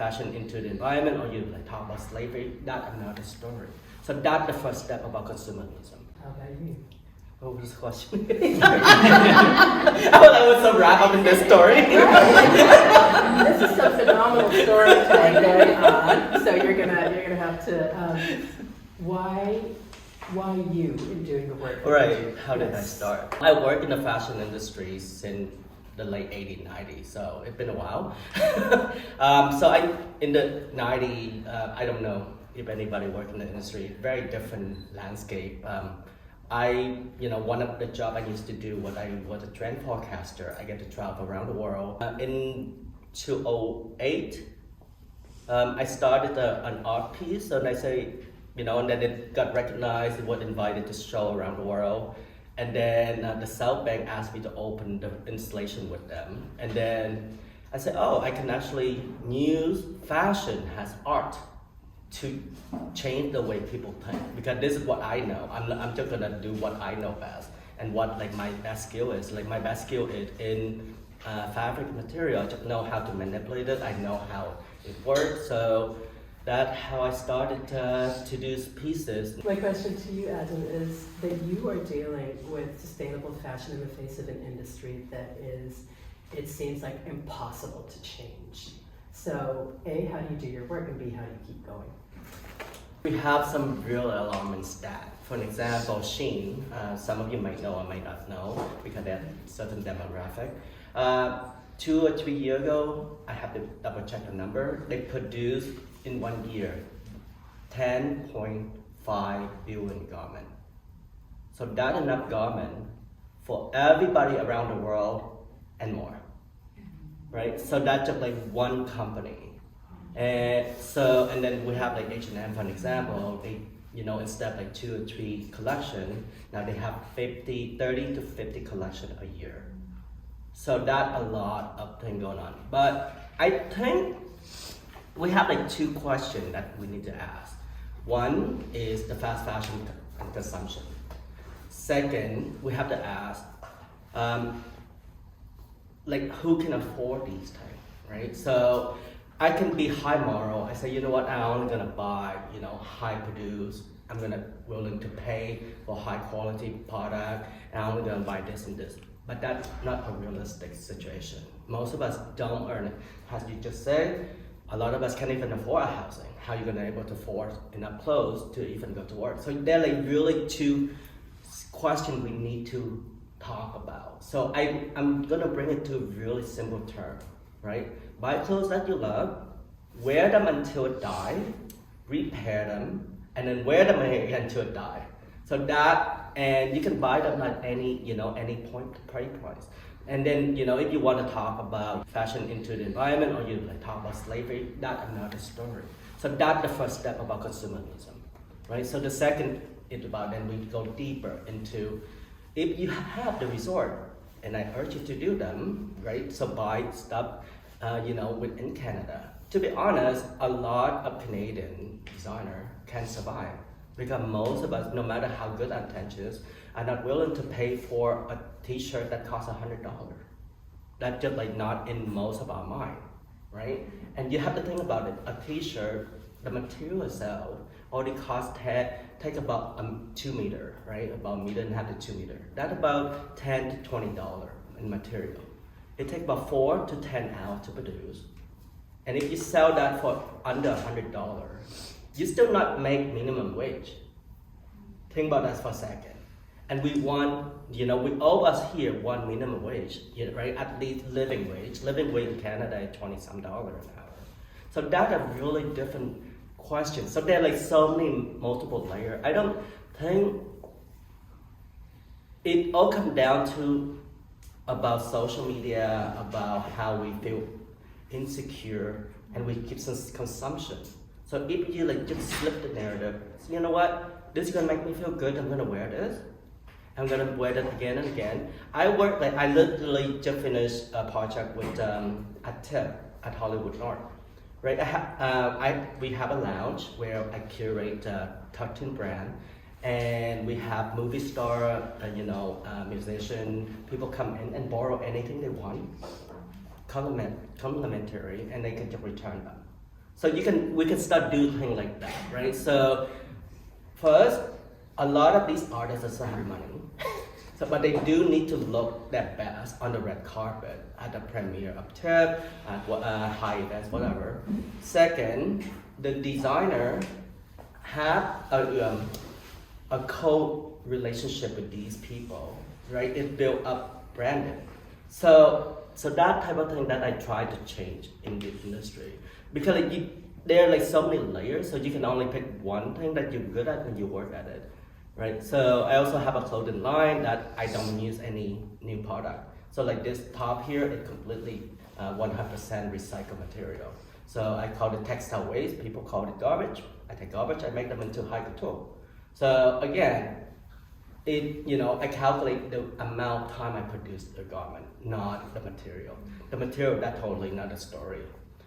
fashion into the environment, or you like talk about slavery, that's another story. So that's the first step about consumerism. How about you? What was the question? I was so wrapped up in this story. This is some phenomenal storytelling going on. So you're gonna have to. Why you in doing the work? Right. How did I Yes. start? I work in the fashion industry since the late 80s, 90s, so it's been a while. In the 90s, I don't know if anybody worked in the industry, very different landscape. One of the job I used to do was I was a trend forecaster. I get to travel around the world. In 2008, I started an art piece, and I say, and then it got recognized, it was invited to show around the world. And then the South Bank asked me to open the installation with them. And then I said, I can actually use fashion as art to change the way people think, because this is what I know. I'm just gonna do what I know best, and what my best skill is. My best skill is in fabric material. I just know how to manipulate it. I know how it works. So that's how I started to do pieces. My question to you, Adam, is that you are dealing with sustainable fashion in the face of an industry that is, it seems like, impossible to change. So A, how do you do your work, and B, how do you keep going? We have some real alarming stats. For an example, Shein, some of you might know or might not know because they're certain demographic. 2 or 3 years ago, I have to double check the number, they produced in 1 year 10.5 billion garments. So that's enough garment for everybody around the world and more, right? So that's just one company. And then we have H&M for an example. They, instead of 2 or 3 collection, now they have 30 to 50 collection a year. So that's a lot of things going on. But I think we have 2 questions that we need to ask. One is the fast fashion and consumption. Second, we have to ask, who can afford these things, right? So I can be high moral. I say, I'm only gonna buy, high produce. I'm willing to pay for high quality product, and I'm only gonna buy this and this. But that's not a realistic situation. Most of us don't earn it. As you just said, a lot of us can't even afford a housing. How are you gonna able to afford enough clothes to even go to work? So there are really 2 questions we need to talk about. So I'm gonna bring it to a really simple term, right? Buy clothes that you love, wear them until it die, repair them, and then wear them again until it die. So and you can buy them at any price. And then, if you want to talk about fashion into the environment, or you talk about slavery, that's another story. So that's the first step about consumerism, right? So the second is about, then we go deeper into, if you have the resort, and I urge you to do them, right? So buy stuff, within Canada. To be honest, a lot of Canadian designer can survive, because most of us, no matter how good our intentions, are not willing to pay for a t-shirt that costs $100. That's just not in most of our mind, right? And you have to think about it. A t-shirt, the material itself, only take about 2 meters, right? About 1.5 meters to 2 meters. That's about $10 to $20 in material. It takes about 4 to 10 hours to produce. And if you sell that for under $100, you still not make minimum wage. Think about that for a second. And we want, we all us here want minimum wage, right? At least living wage. Living wage in Canada is $20-some an hour. So that's a really different question. So there are so many multiple layers. I don't think it all comes down to about social media, about how we feel insecure, and we keep some consumption. So if you just flip the narrative, so you know what? This is gonna make me feel good. I'm gonna wear this. I'm gonna wear it again and again. I literally just finished a project with a tip at Hollywood North. Right, we have a lounge where I curate 13 brand, and we have movie star, musician, people come in and borrow anything they want, complimentary, and they can just return them. So we can start doing things like that, right? So first, a lot of these artists also have money. So, but they do need to look their best on the red carpet, at the premiere of TIFF, at high events, whatever. Second, the designer have a co-relationship with these people, right? It built up branding. So that type of thing that I try to change in the industry. Because there are like so many layers, so you can only pick one thing that you're good at and you work at it. Right, so I also have a clothing line that I don't use any new product. So like this top here, it's completely 100% recycled material. So I call it textile waste, people call it garbage. I take garbage, I make them into high couture. So again, I calculate the amount of time I produce the garment, not the material. The material, that's totally another story.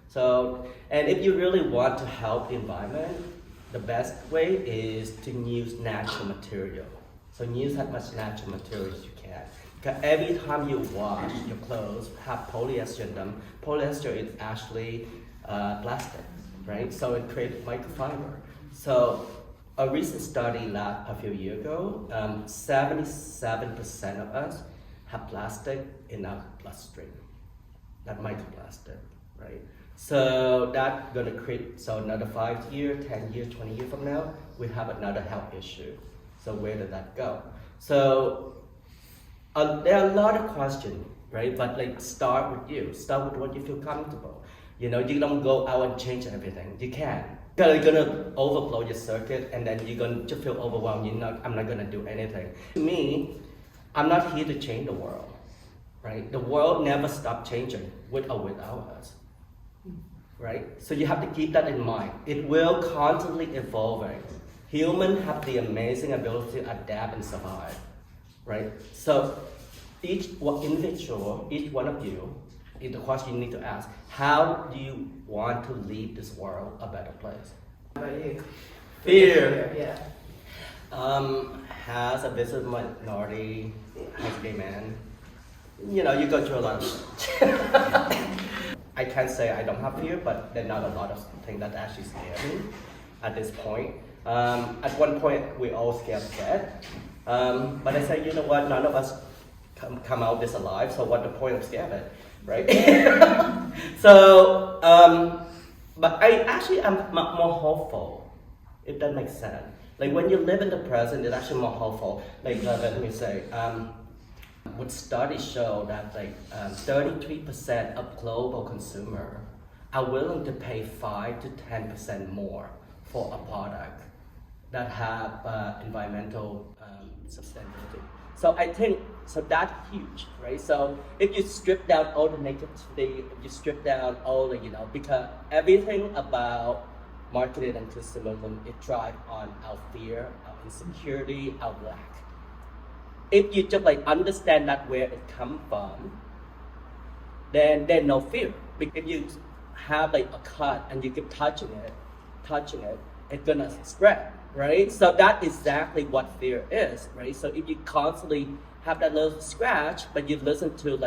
So, and if you really want to help the environment, the best way is to use natural material. So use as much natural material as you can. Because every time you wash your clothes, have polyester in them. Polyester is actually plastic, right? So it creates microfiber. So a recent study a few years ago, 77% of us have plastic in our bloodstream. That microplastic, right? So that's gonna create, so another 5 years, 10 years, 20 years from now, we have another health issue. So where did that go? So there are a lot of questions, right? But like start with you, start with what you feel comfortable. You don't go out and change everything. You can't. You're gonna overflow your circuit and then you're going to feel overwhelmed. I'm not gonna do anything. To me, I'm not here to change the world, right? The world never stops changing with or without us. Right? So you have to keep that in mind. It will constantly evolving. Humans have the amazing ability to adapt and survive, right? So each individual, each one of you, is the question you need to ask. How do you want to leave this world a better place? How about you? Fear. Yeah. Has a visible minority, has a gay man. You go through a lot of I can't say I don't have fear, but there are not a lot of things that actually scare me at this point. At one point, we all scared of death. But I said, you know what, none of us come out this alive, so what's the point of scared of it, right? So, but I'm more hopeful, if that makes sense. Like when you live in the present, it's actually more hopeful. Like, let me say, what studies show that 33% of global consumers are willing to pay 5 to 10% more for a product that have environmental sustainability. So I think, that's huge, right? So if you strip down all the negativity, if you strip down all the, because everything about marketing and consumerism, it drives on our fear, our insecurity, our lack. If you just understand that where it comes from, then there's no fear. If you have a cut and you keep touching it, it's gonna spread, right? So that's exactly what fear is, right? So if you constantly have that little scratch, but you listen to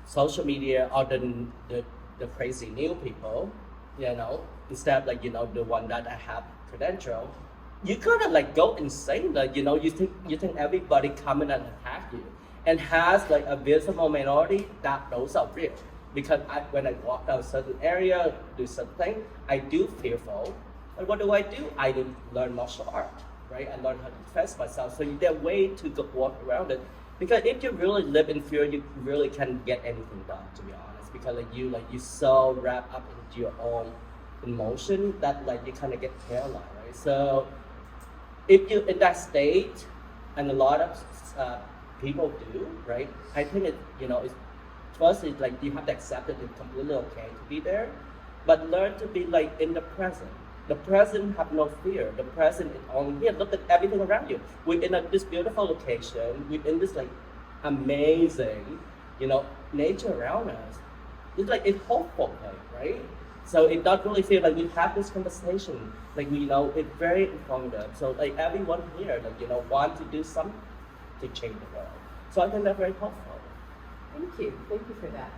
social media or the crazy new people, instead of the one that I have credential, you gonna go insane. You think everybody coming and attack you, and has a visible minority that those are real. Because when I walk down a certain area, do something, I do fearful. But what do? I didn't learn martial art, right? I learned how to defend myself. So there's a way to walk around it. Because if you really live in fear, you really can't get anything done, to be honest. Because you so wrapped up into your own emotion that you kind of get paralyzed, right? So if you're in that state, and a lot of people do, right? I think it's first is you have to accept that it's completely okay to be there, but learn to be in the present. The present have no fear. The present is only here. Look at everything around you. We're in this beautiful location. We're in this amazing, nature around us. It's it's hopeful, right? So it not really feel we have this conversation, it's very informative. So everyone here, want to do something to change the world. So I think that's very helpful. Thank you for that.